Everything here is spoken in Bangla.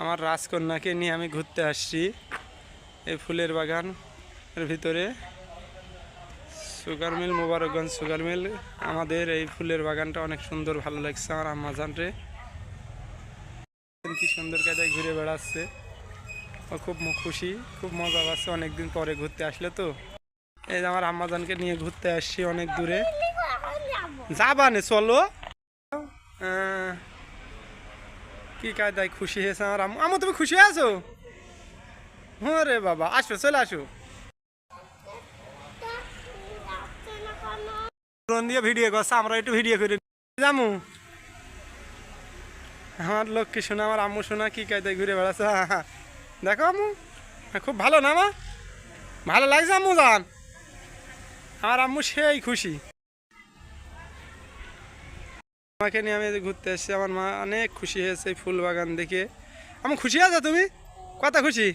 আমার রাজকন্যাকে নিয়ে আমি ঘুরতে আসছি এই ফুলের বাগান এর ভিতরে। Sugar mill, Mobarakganj sugar mill. আমাদের এই ফুলের বাগানটা অনেক সুন্দর, ভালো লাগছে আমার আম্মাজান রে। কি সুন্দর কায়দায় ঘুরে বেড়াচ্ছে, ও খুব খুশি, খুব মজা পাচ্ছে অনেকদিন পরে ঘুরতে আসলে তো। এই যে আমার আম্মাজানকে নিয়ে ঘুরতে আসছি অনেক দূরে। যাবানে চলো। কি কায়দায় খুশি হয়েছে আমার আম্মু। আম্মু তুমি খুশি আছো? হ্যাঁ রে বাবা, আসো চলে আসো। ড্রোন দিয়ে ভিডিও করছে, আমরা একটু ভিডিও করে জামু। আমার লক্ষ্মী শোনা, আমার আম্মু শোনা কি কায়দায় ঘুরে বেড়াচ্ছে। দেখো আম্মু, খুব ভালো না মা? ভালো লাগছে আম্মু জান? আমার আম্মু সেই খুশি। আমাকে নিয়ে আমি ঘুরতে এসেছি, আমার মা অনেক খুশি হয়েছে এই ফুল বাগান দেখে। আমি খুশি আছো তুমি? কত খুশি?